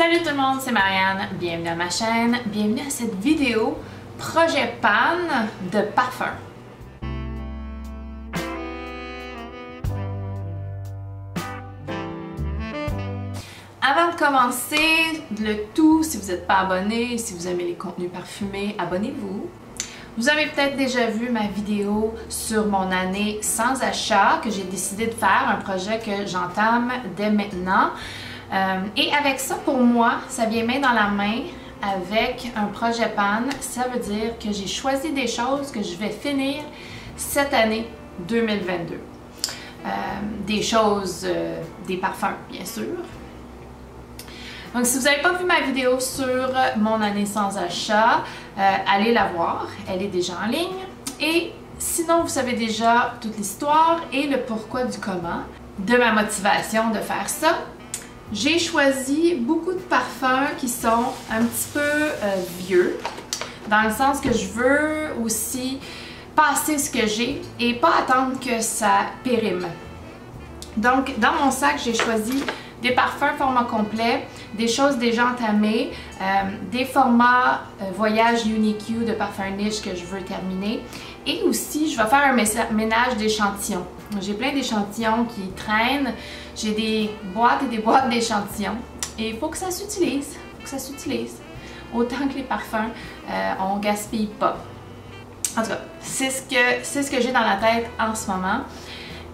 Salut tout le monde, c'est Marianne, bienvenue à ma chaîne, bienvenue à cette vidéo projet pan de parfum. Avant de commencer le tout, si vous n'êtes pas abonné, si vous aimez les contenus parfumés, abonnez-vous. Vous avez peut-être déjà vu ma vidéo sur mon année sans achat que j'ai décidé de faire, un projet que j'entame dès maintenant. Et avec ça, pour moi, ça vient main dans la main avec un projet pan. Ça veut dire que j'ai choisi des choses que je vais finir cette année 2022. Des choses, des parfums, bien sûr. Donc, si vous n'avez pas vu ma vidéo sur mon année sans achat, allez la voir. Elle est déjà en ligne. Et sinon, vous savez déjà toute l'histoire et le pourquoi du comment de ma motivation de faire ça. J'ai choisi beaucoup de parfums qui sont un petit peu vieux, dans le sens que je veux aussi passer ce que j'ai et pas attendre que ça périme. Donc, dans mon sac, j'ai choisi des parfums format complet, des choses déjà entamées, des formats voyage UniQ de parfums niche que je veux terminer. Et aussi, je vais faire un ménage d'échantillons. J'ai plein d'échantillons qui traînent. J'ai des boîtes et des boîtes d'échantillons. Et il faut que ça s'utilise. Autant que les parfums, on gaspille pas. En tout cas, c'est ce que j'ai dans la tête en ce moment.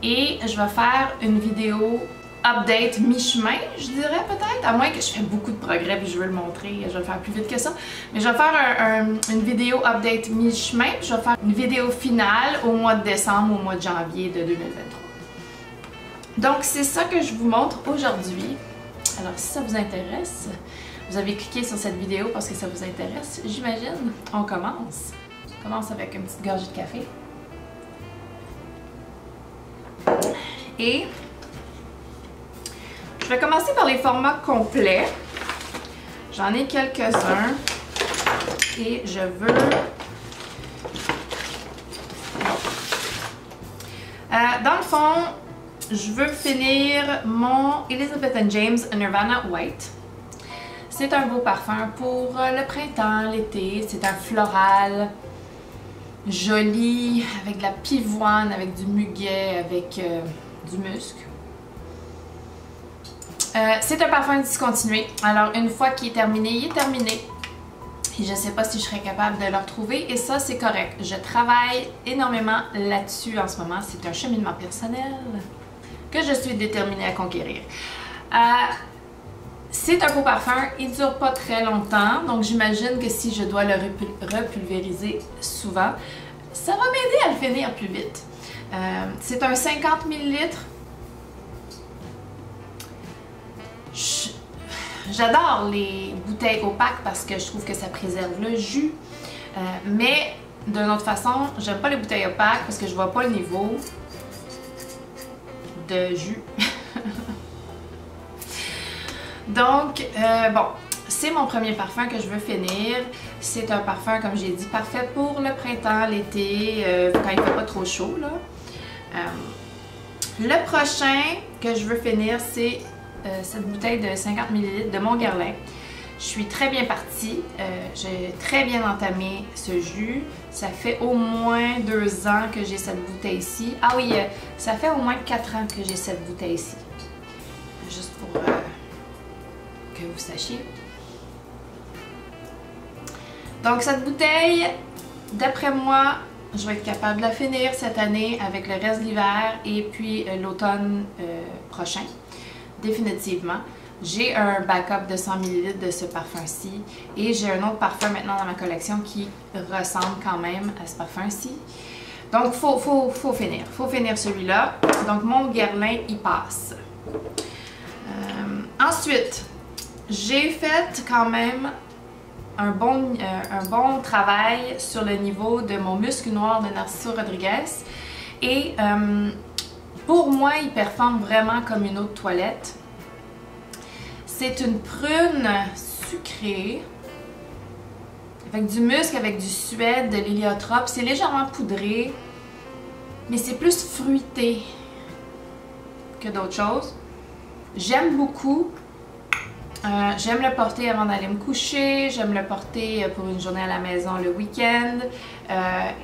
Et je vais faire une vidéo update mi-chemin, je dirais peut-être, à moins que je fais beaucoup de progrès puis je veux le montrer, je vais le faire plus vite que ça. Mais je vais faire une vidéo update mi-chemin, puis je vais faire une vidéo finale au mois de décembre, au mois de janvier de 2023. Donc c'est ça que je vous montre aujourd'hui. Alors si ça vous intéresse, vous avez cliqué sur cette vidéo parce que ça vous intéresse, j'imagine. On commence. On commence avec une petite gorgée de café. Et je vais commencer par les formats complets. J'en ai quelques-uns et je veux... dans le fond, je veux finir mon Elizabeth & James Nirvana White. C'est un beau parfum pour le printemps, l'été. C'est un floral joli, avec de la pivoine, avec du muguet, avec du musc. C'est un parfum discontinué, alors une fois qu'il est terminé, il est terminé. Et je ne sais pas si je serai capable de le retrouver et ça c'est correct. Je travaille énormément là-dessus en ce moment, c'est un cheminement personnel que je suis déterminée à conquérir. C'est un beau parfum, il ne dure pas très longtemps, donc j'imagine que si je dois le repulvériser souvent, ça va m'aider à le finir plus vite. C'est un 50 ml. J'adore les bouteilles opaques parce que je trouve que ça préserve le jus. Mais d'une autre façon, j'aime pas les bouteilles opaques parce que je vois pas le niveau de jus. Donc, bon, c'est mon premier parfum que je veux finir. C'est un parfum, comme j'ai dit, parfait pour le printemps, l'été, quand il fait pas trop chaud, là. Le prochain que je veux finir, c'est cette bouteille de 50 ml de mon Guerlain. Je suis très bien partie. J'ai très bien entamé ce jus. Ça fait au moins 2 ans que j'ai cette bouteille ici. Ah oui, ça fait au moins 4 ans que j'ai cette bouteille ici. Juste pour que vous sachiez. Donc cette bouteille, d'après moi, je vais être capable de la finir cette année avec le reste de l'hiver et puis l'automne prochain. Définitivement. J'ai un backup de 100 ml de ce parfum-ci et j'ai un autre parfum maintenant dans ma collection qui ressemble quand même à ce parfum-ci. Donc, faut finir. Faut finir celui-là. Donc, mon Guerlain, il passe. Ensuite, j'ai fait quand même un bon travail sur le niveau de mon musc noir de Narciso Rodriguez. Et pour moi, il performe vraiment comme une eau de toilette. C'est une prune sucrée avec du musc, avec du suède, de l'héliotrope. C'est légèrement poudré, mais c'est plus fruité que d'autres choses. J'aime beaucoup. J'aime le porter avant d'aller me coucher, j'aime le porter pour une journée à la maison le week-end.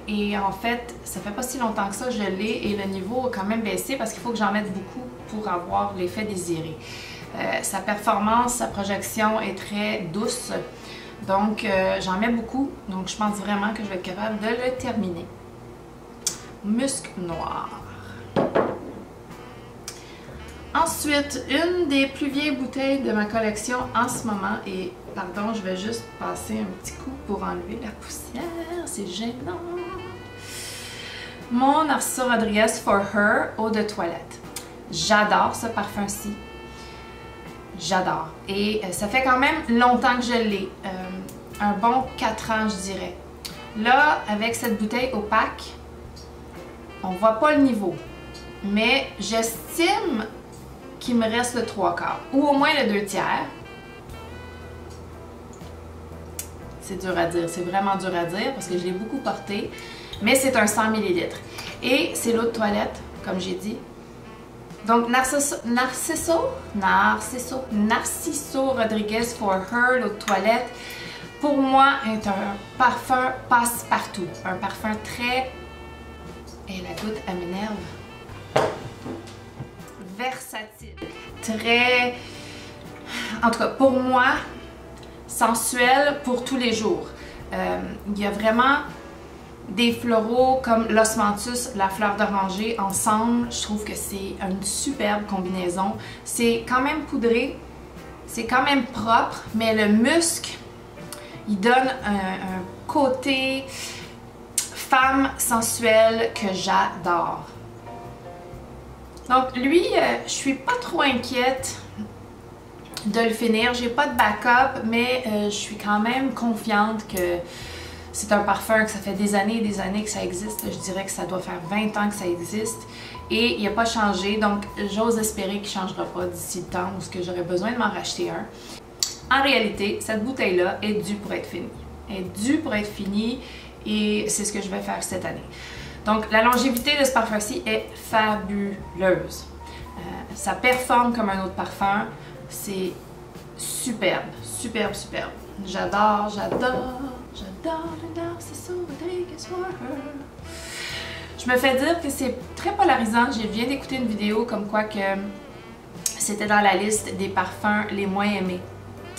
Et en fait, ça fait pas si longtemps que ça je l'ai et le niveau a quand même baissé parce qu'il faut que j'en mette beaucoup pour avoir l'effet désiré. Sa performance, sa projection est très douce, donc j'en mets beaucoup, donc je pense vraiment que je vais être capable de le terminer. Musc noir. Ensuite, une des plus vieilles bouteilles de ma collection en ce moment, et pardon, je vais juste passer un petit coup pour enlever la poussière, c'est gênant. Mon Narciso Rodriguez For Her eau de toilette. J'adore ce parfum-ci. J'adore. Et ça fait quand même longtemps que je l'ai. Un bon 4 ans, je dirais. Là, avec cette bouteille opaque, on voit pas le niveau. Mais j'estime qu'il me reste le 3/4, ou au moins le 2/3. C'est dur à dire, c'est vraiment dur à dire parce que je l'ai beaucoup porté, mais c'est un 100 ml. Et c'est l'eau de toilette, comme j'ai dit. Donc Narciso Rodriguez For Her, l'eau de toilette, pour moi est un parfum passe-partout. Un parfum très... Et la goutte, elle m'énerve. Versatile, très, en tout cas pour moi, sensuel pour tous les jours. Il y a vraiment des floraux comme l'osmanthus, la fleur d'oranger ensemble. Je trouve que c'est une superbe combinaison. C'est quand même poudré, c'est quand même propre, mais le musc, il donne un côté femme sensuelle que j'adore. Donc lui, je suis pas trop inquiète de le finir. J'ai pas de backup, mais je suis quand même confiante que c'est un parfum que ça fait des années et des années que ça existe. Je dirais que ça doit faire 20 ans que ça existe et il n'a pas changé. Donc j'ose espérer qu'il ne changera pas d'ici le temps où j'aurai besoin de m'en racheter un. En réalité, cette bouteille-là est due pour être finie. Elle est due pour être finie et c'est ce que je vais faire cette année. Donc, la longévité de ce parfum-ci est fabuleuse. Ça performe comme un autre parfum. C'est superbe, superbe, superbe. J'adore, j'adore, j'adore le Narciso Rodriguez For Her. Je me fais dire que c'est très polarisant. Je viens d'écouter une vidéo comme quoi que c'était dans la liste des parfums les moins aimés.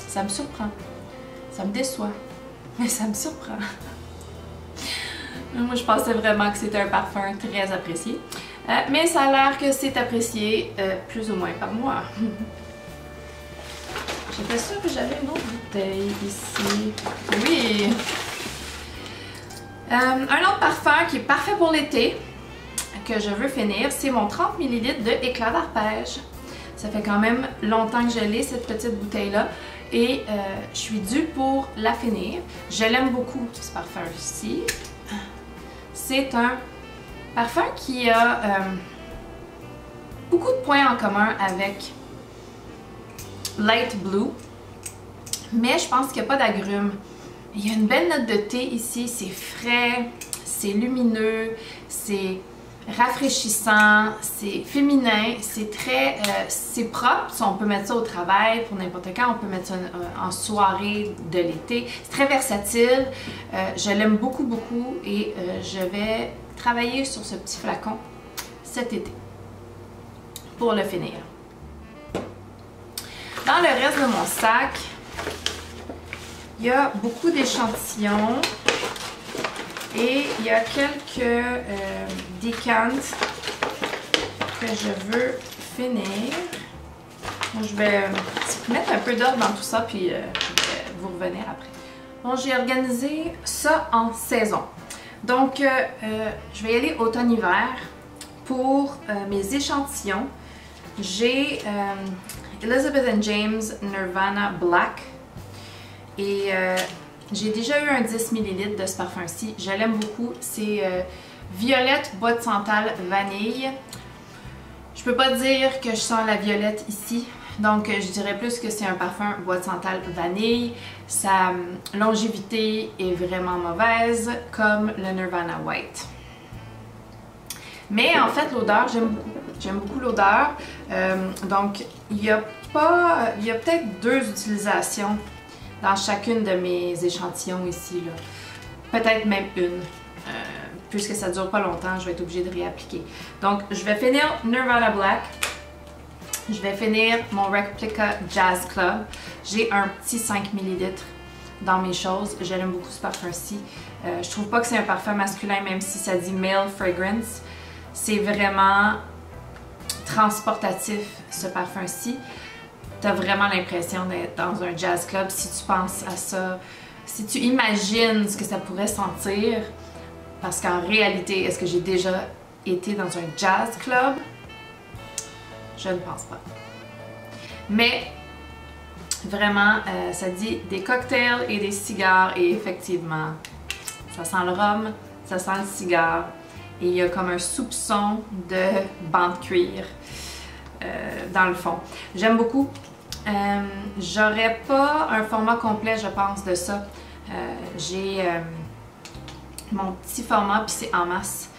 Ça me surprend. Ça me déçoit. Mais ça me surprend. Moi, je pensais vraiment que c'était un parfum très apprécié. Mais ça a l'air que c'est apprécié plus ou moins par moi. J'étais sûre que j'avais une autre bouteille ici. Oui! Un autre parfum qui est parfait pour l'été, que je veux finir, c'est mon 30 ml de Éclat d'arpège. Ça fait quand même longtemps que je l'ai, cette petite bouteille-là. Et je suis due pour la finir. Je l'aime beaucoup, ce parfum-ci. C'est un parfum qui a beaucoup de points en commun avec Light Blue, mais je pense qu'il n'y a pas d'agrumes. Il y a une belle note de thé ici, c'est frais, c'est lumineux, c'est rafraîchissant, c'est féminin, c'est très, c'est propre. On peut mettre ça au travail pour n'importe quand, on peut mettre ça en soirée de l'été. C'est très versatile, je l'aime beaucoup beaucoup et je vais travailler sur ce petit flacon cet été pour le finir. Dans le reste de mon sac, il y a beaucoup d'échantillons et il y a quelques décantes que je veux finir. Je vais mettre un peu d'ordre dans tout ça puis je vais vous revenir après. Bon, j'ai organisé ça en saison. Donc, je vais y aller automne-hiver pour mes échantillons. J'ai Elizabeth & James Nirvana Black et j'ai déjà eu un 10 ml de ce parfum-ci. Je l'aime beaucoup. C'est violette, bois de santal, vanille. Je peux pas dire que je sens la violette ici. Donc, je dirais plus que c'est un parfum bois de santal, vanille. Sa longévité est vraiment mauvaise, comme le Nirvana White. Mais en fait, l'odeur, j'aime beaucoup. J'aime beaucoup l'odeur. Donc, il y a peut-être 2 utilisations dans chacune de mes échantillons ici, là. Peut-être même une. Puisque ça dure pas longtemps, je vais être obligée de réappliquer. Donc, je vais finir Nirvana Black. Je vais finir mon Replica Jazz Club. J'ai un petit 5 ml dans mes choses. J'aime beaucoup ce parfum-ci. Je trouve pas que c'est un parfum masculin, même si ça dit Male Fragrance. C'est vraiment transportatif, ce parfum-ci. Tu as vraiment l'impression d'être dans un jazz club si tu penses à ça. Si tu imagines ce que ça pourrait sentir. Parce qu'en réalité, est-ce que j'ai déjà été dans un jazz club? Je ne pense pas. Mais vraiment, ça dit des cocktails et des cigares et effectivement, ça sent le rhum, ça sent le cigare et il y a comme un soupçon de banc de cuir dans le fond. J'aime beaucoup. J'aurais pas un format complet, je pense, de ça. J'ai mon petit format puis c'est en masse.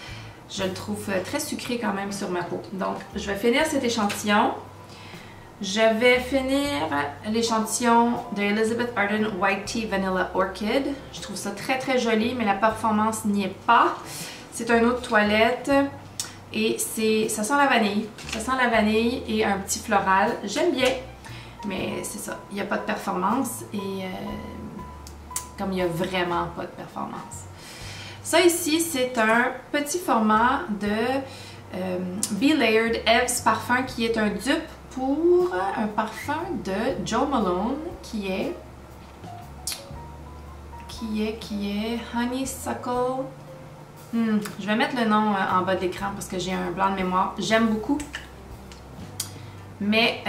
Je le trouve très sucré quand même sur ma peau. Donc, je vais finir cet échantillon. Je vais finir l'échantillon de Elizabeth Arden White Tea Vanilla Orchid. Je trouve ça très très joli, mais la performance n'y est pas. C'est un eau de toilette et ça sent la vanille. Ça sent la vanille et un petit floral. J'aime bien, mais c'est ça. Il n'y a pas de performance et comme il n'y a vraiment pas de performance. Ça ici, c'est un petit format de Be Layered Eve's Parfum qui est un dupe pour un parfum de Jo Malone qui est Honeysuckle. Je vais mettre le nom en bas de l'écran parce que j'ai un blanc de mémoire. J'aime beaucoup, mais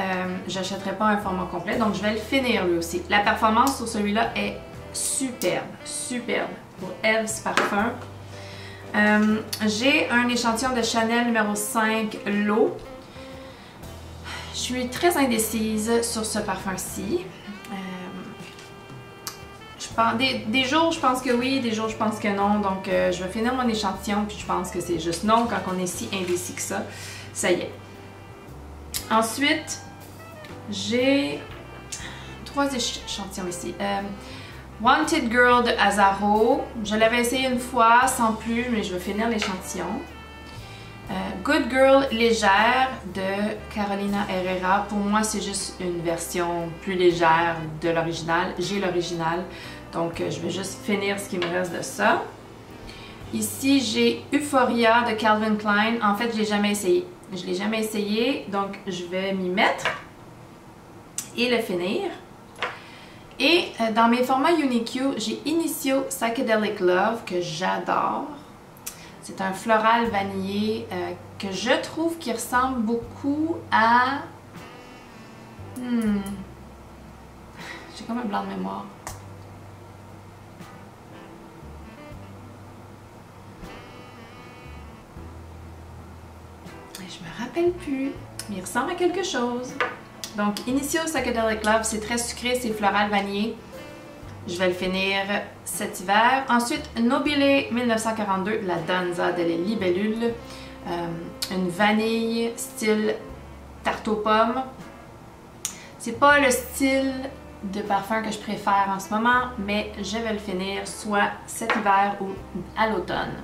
j'achèterai pas un format complet, donc je vais le finir lui aussi. La performance sur celui-là est superbe, superbe. Pour Eve's Parfum. J'ai un échantillon de Chanel numéro 5 L'eau. Je suis très indécise sur ce parfum-ci. Des jours je pense que oui, des jours je pense que non. Donc je vais finir mon échantillon puis je pense que c'est juste non quand on est si indécis que ça. Ça y est. Ensuite, j'ai 3 échantillons ici. Wanted Girl de Azaro. Je l'avais essayé une fois, sans plus, mais je vais finir l'échantillon. Good Girl Légère de Carolina Herrera. Pour moi, c'est juste une version plus légère de l'original. J'ai l'original, donc je vais juste finir ce qui me reste de ça. Ici, j'ai Euphoria de Calvin Klein. En fait, je l'ai jamais essayé. Je l'ai jamais essayé, donc je vais m'y mettre et le finir. Et dans mes formats Uniq, j'ai Initio Psychedelic Love que j'adore. C'est un floral vanillé que je trouve qui ressemble beaucoup à... J'ai comme un blanc de mémoire. Je me rappelle plus, mais il ressemble à quelque chose. Donc, Initio Psychedelic Love, c'est très sucré, c'est floral vanillé. Je vais le finir cet hiver. Ensuite, Nobile 1942, la Danza delle Libellule. Une vanille style tarte aux pommes. C'est pas le style de parfum que je préfère en ce moment, mais je vais le finir soit cet hiver ou à l'automne.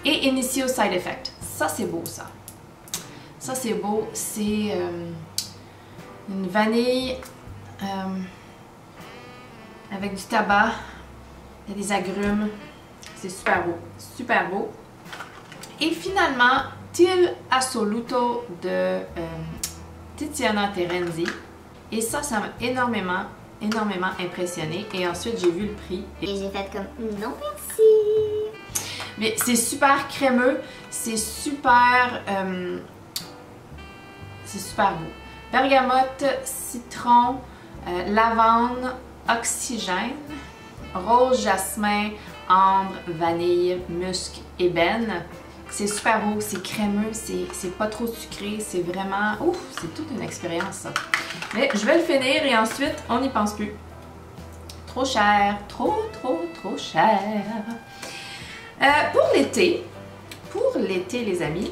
Et Initio Side Effect. Ça, c'est beau, ça. Ça, c'est beau. C'est une vanille avec du tabac et des agrumes. C'est super beau. Super beau. Et finalement, Til Assoluto de Tiziana Terenzi. Et ça m'a énormément impressionné. Et ensuite, j'ai vu le prix. Et j'ai fait comme non merci. Mais c'est super crémeux. C'est super beau. Bergamote, citron, lavande, oxygène, rose, jasmin, ambre, vanille, musc, ébène. C'est super beau, c'est crémeux, c'est pas trop sucré, c'est vraiment... Ouf, c'est toute une expérience ça. Mais je vais le finir et ensuite, on n'y pense plus. Trop cher, trop cher. Pour l'été les amis,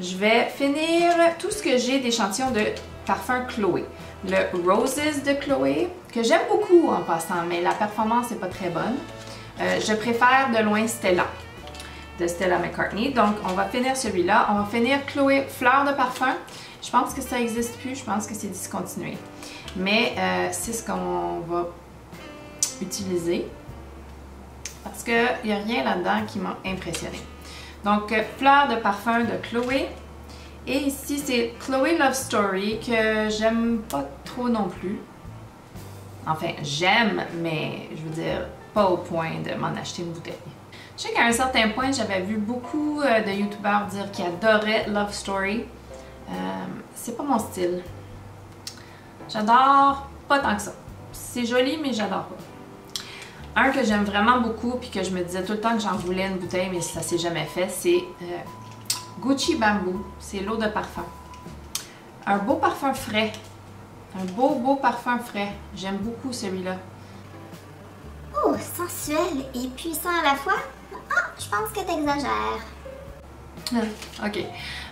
je vais finir tout ce que j'ai d'échantillons de parfum Chloé. Le Roses de Chloé, que j'aime beaucoup en passant, mais la performance n'est pas très bonne. Je préfère de loin Stella, de Stella McCartney. Donc, on va finir celui-là. On va finir Chloé Fleur de parfum. Je pense que ça n'existe plus, je pense que c'est discontinué. Mais c'est ce qu'on va utiliser parce qu'il n'y a rien là-dedans qui m'a impressionné. Donc, Fleur de parfum de Chloé. Et ici, c'est Chloé Love Story que j'aime pas trop non plus. Enfin, j'aime, mais je veux dire, pas au point de m'en acheter une bouteille. Je sais qu'à un certain point, j'avais vu beaucoup de youtubeurs dire qu'ils adoraient Love Story. C'est pas mon style. J'adore pas tant que ça. C'est joli, mais j'adore pas. Un que j'aime vraiment beaucoup, puis que je me disais tout le temps que j'en voulais une bouteille, mais ça s'est jamais fait, c'est Gucci Bamboo. C'est l'eau de parfum. Un beau parfum frais. Un beau parfum frais. J'aime beaucoup celui-là. Oh, sensuel et puissant à la fois? Ah, je pense que t'exagères. Ok.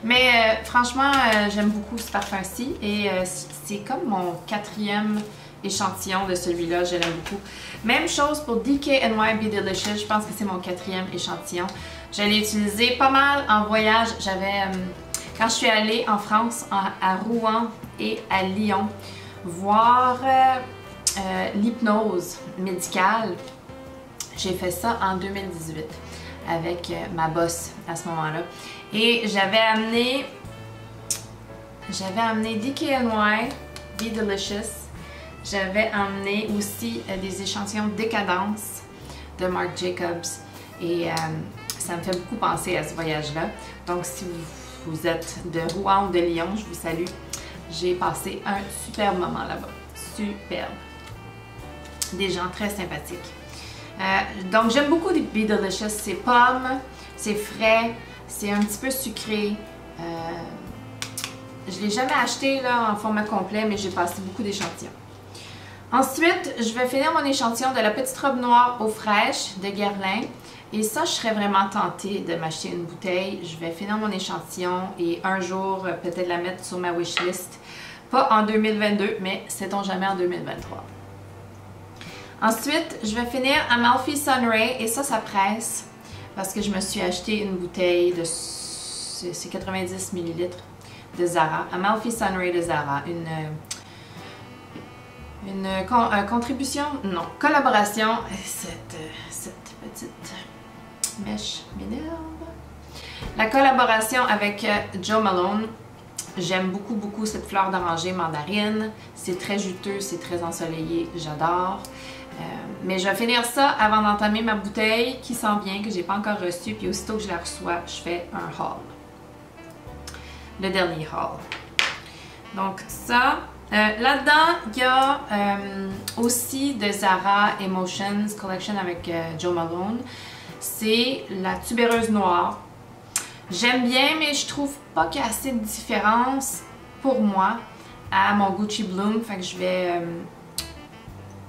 Mais franchement, j'aime beaucoup ce parfum-ci. Et c'est comme mon 4e échantillon de celui-là. Je l'aime beaucoup. Même chose pour DKNY Be Delicious. Je pense que c'est mon 4e échantillon. Je l'ai utilisé pas mal en voyage. Quand je suis allée en France, à Rouen et à Lyon, voir l'hypnose médicale, j'ai fait ça en 2018 avec ma boss à ce moment-là. Et j'avais amené DKNY Be Delicious. J'avais amené aussi des échantillons de Décadence de Marc Jacobs. Et ça me fait beaucoup penser à ce voyage-là. Donc, si vous êtes de Rouen ou de Lyon, je vous salue. J'ai passé un superbe moment là-bas. Superbe. Des gens très sympathiques. Donc, j'aime beaucoup des Be Delicious. C'est pomme, c'est frais, c'est un petit peu sucré. Je ne l'ai jamais acheté là, en format complet, mais j'ai passé beaucoup d'échantillons. Ensuite, je vais finir mon échantillon de la petite robe noire eau fraîche de Guerlain. Et ça, je serais vraiment tentée de m'acheter une bouteille. Je vais finir mon échantillon et un jour, peut-être la mettre sur ma wishlist. Pas en 2022, mais sait-on jamais en 2023. Ensuite, je vais finir Amalfi Sunray et ça presse parce que je me suis acheté une bouteille de c'est 90 ml de Zara. Amalfi Sunray de Zara, une contribution, non, collaboration. Cette petite mèche m'énerve. La collaboration avec Jo Malone. J'aime beaucoup cette fleur d'oranger mandarine. C'est très juteux, c'est très ensoleillé, j'adore. Mais je vais finir ça avant d'entamer ma bouteille qui s'en vient, que j'ai pas encore reçue. Puis aussitôt que je la reçois, je fais un haul. Le dernier haul. Donc ça, là-dedans, il y a aussi de Zara Emotions Collection avec Jo Malone. C'est la tubéreuse noire. J'aime bien, mais je trouve pas qu'il y a assez de différence pour moi à mon Gucci Bloom. Fait que je vais...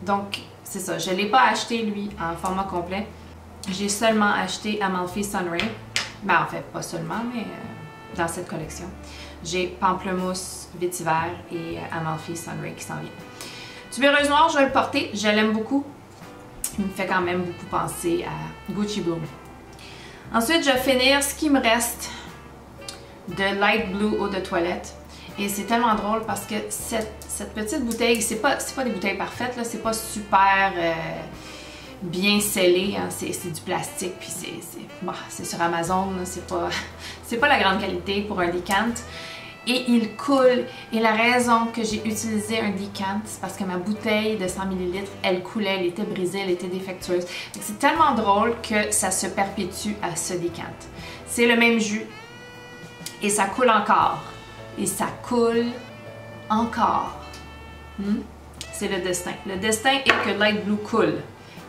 donc, c'est ça. Je ne l'ai pas acheté, lui, en format complet. J'ai seulement acheté Amalfi Sunray. Ben, en fait, pas seulement, mais dans cette collection. J'ai Pamplemousse Vétiver et Amalfi Sunray qui s'en vient. Tubéreuse noire, je vais le porter. Je l'aime beaucoup. Il me fait quand même beaucoup penser à Gucci Bloom. Ensuite, je vais finir ce qui me reste de Light Blue eau de toilette. Et c'est tellement drôle parce que cette petite bouteille, c'est pas des bouteilles parfaites, là, c'est pas super bien scellé, hein, c'est du plastique, puis c'est sur Amazon, c'est pas la grande qualité pour un decant. Et il coule. Et la raison que j'ai utilisé un decant, c'est parce que ma bouteille de 100 ml, elle coulait, elle était brisée, elle était défectueuse. C'est tellement drôle que ça se perpétue à ce decant. C'est le même jus. Et ça coule encore. Et ça coule encore. C'est le destin. Le destin est que Light Blue coule.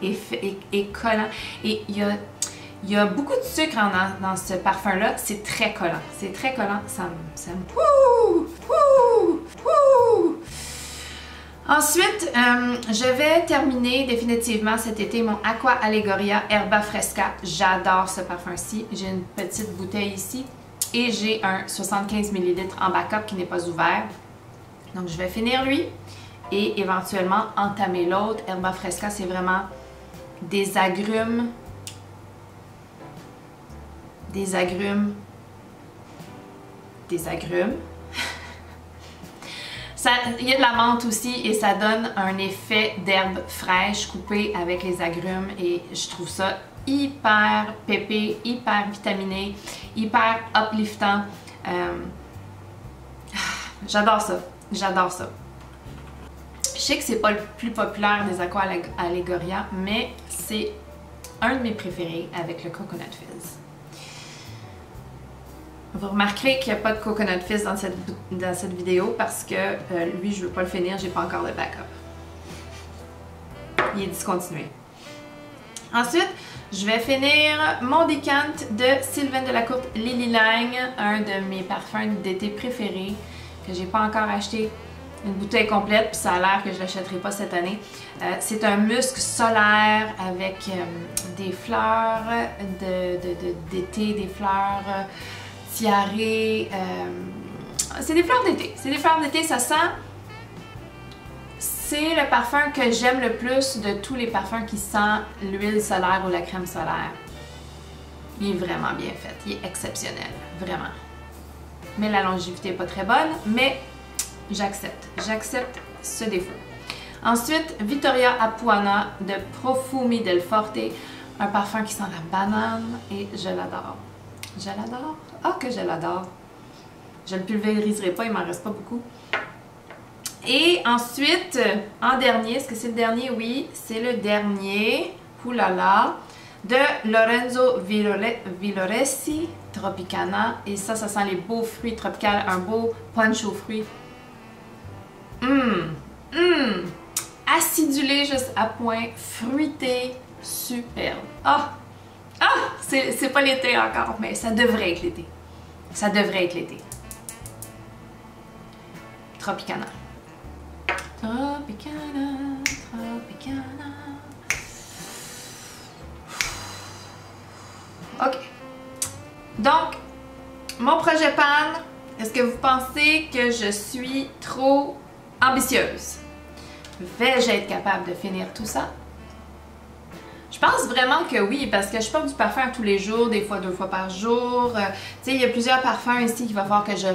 Et collant. Et il y a beaucoup de sucre dans ce parfum-là. C'est très collant. C'est très collant. Ça me... Wouh! Wouh! Wouh! Ensuite, je vais terminer définitivement cet été mon Aqua Allegoria Herba Fresca. J'adore ce parfum-ci. J'ai une petite bouteille ici. et j'ai un 75 ml en backup qui n'est pas ouvert. Donc je vais finir lui et éventuellement entamer l'autre. Herba Fresca, c'est vraiment des agrumes. Des agrumes. Des agrumes. Il y a de la menthe aussi et ça donne un effet d'herbe fraîche coupée avec les agrumes et je trouve ça hyper pépé, hyper vitaminé, hyper upliftant. J'adore ça, j'adore ça. Je sais que c'est pas le plus populaire des Aqua Allegoria, mais c'est un de mes préférés avec le Coconut Fizz. Vous remarquerez qu'il n'y a pas de Coconut Fizz dans cette vidéo parce que lui, je ne veux pas le finir, j'ai pas encore de backup. Il est discontinué. Ensuite, je vais finir mon décant de Sylvain Delacourte Lily Lang, un de mes parfums d'été préférés que j'ai pas encore acheté une bouteille complète, puis ça a l'air que je l'achèterai pas cette année. C'est un musc solaire avec des fleurs d'été, des fleurs tiarées. C'est des fleurs d'été. C'est des fleurs d'été, ça sent. C'est le parfum que j'aime le plus de tous les parfums qui sentent l'huile solaire ou la crème solaire. Il est vraiment bien fait. Il est exceptionnel. Vraiment. Mais la longévité n'est pas très bonne, mais j'accepte. J'accepte ce défaut. Ensuite, Vittoria Apuana de Profumi del Forte. Un parfum qui sent la banane et je l'adore. Je l'adore. Ah, que je l'adore. Je ne le pulvériserai pas, il m'en reste pas beaucoup. Et ensuite, en dernier, est-ce que c'est le dernier? Oui, c'est le dernier. Oulala. De Lorenzo Villoresi Tropicana. Et ça sent les beaux fruits tropicaux. Un beau punch aux fruits. Acidulé juste à point. Fruité. Superbe. Ah! Ah! C'est pas l'été encore, mais ça devrait être l'été. Ça devrait être l'été. Tropicana. Tropicana, Tropicana. Ok. Donc, mon projet pan, est-ce que vous pensez que je suis trop ambitieuse? Vais-je être capable de finir tout ça? Je pense vraiment que oui, parce que je porte du parfum tous les jours, des fois 2 fois par jour. Tu sais, il y a plusieurs parfums ici qu'il va falloir que je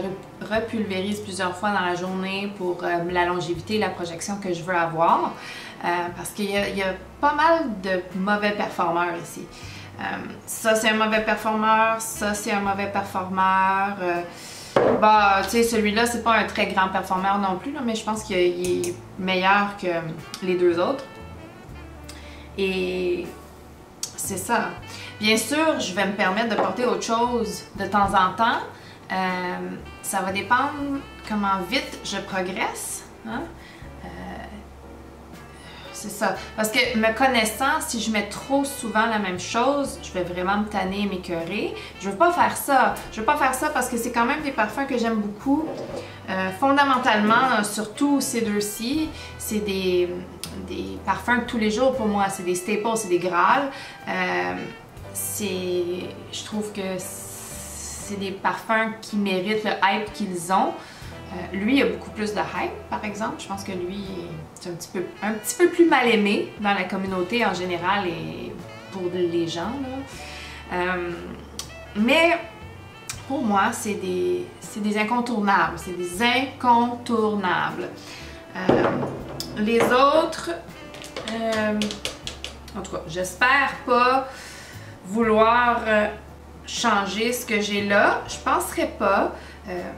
repulvérise plusieurs fois dans la journée pour la longévité, la projection que je veux avoir. Parce qu'il y a pas mal de mauvais performeurs ici. Ça, c'est un mauvais performeur. Ça, c'est un mauvais performeur. Bah, tu sais, celui-là, c'est pas un très grand performeur non plus, là, mais je pense qu'il est meilleur que les 2 autres. Et c'est ça. Bien sûr, je vais me permettre de porter autre chose de temps en temps. Ça va dépendre comment vite je progresse. Hein? C'est ça. Parce que me connaissant, si je mets trop souvent la même chose, je vais vraiment me tanner et m'écœurer. Je veux pas faire ça. Je veux pas faire ça parce que c'est quand même des parfums que j'aime beaucoup. Fondamentalement, surtout ces deux-ci, c'est des parfums de tous les jours pour moi. C'est des staples, c'est des Graal. Je trouve que c'est des parfums qui méritent le hype qu'ils ont. Lui, il a beaucoup plus de hype, par exemple. Je pense que lui, c'est un petit peu plus mal aimé dans la communauté en général et pour les gens. Là. Mais pour moi, c'est des incontournables. C'est des incontournables. Les autres, en tout cas, j'espère pas vouloir changer ce que j'ai là. Je penserais pas.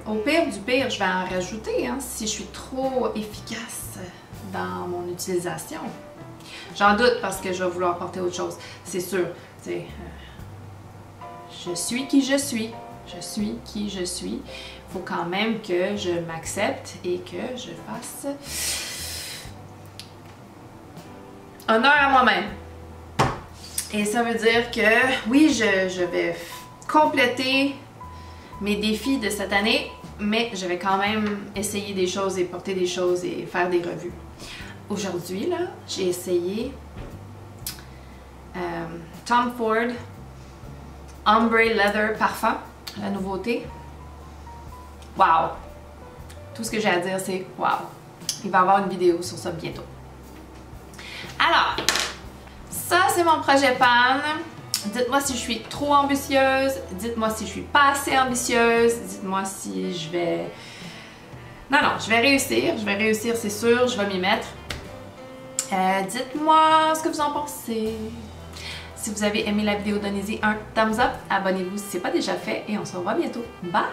Au pire du pire, je vais en rajouter hein, si je suis trop efficace dans mon utilisation. J'en doute parce que je vais vouloir porter autre chose, c'est sûr. Je suis qui je suis. Je suis qui je suis. Il faut quand même que je m'accepte et que je fasse honneur à moi-même. Et ça veut dire que oui, je vais compléter mes défis de cette année, mais je vais quand même essayer des choses et porter des choses et faire des revues. Aujourd'hui, là, j'ai essayé Tom Ford Ombre Leather Parfum. la nouveauté. Wow! Tout ce que j'ai à dire, c'est wow! Il va y avoir une vidéo sur ça bientôt. Alors, ça c'est mon projet PAN. Dites-moi si je suis trop ambitieuse. Dites-moi si je suis pas assez ambitieuse. Dites-moi si je vais... Non, je vais réussir. Je vais réussir, c'est sûr. Je vais m'y mettre. Dites-moi ce que vous en pensez. Si vous avez aimé la vidéo, donnez-y un thumbs up. Abonnez-vous si ce n'est pas déjà fait. Et on se revoit bientôt. Bye!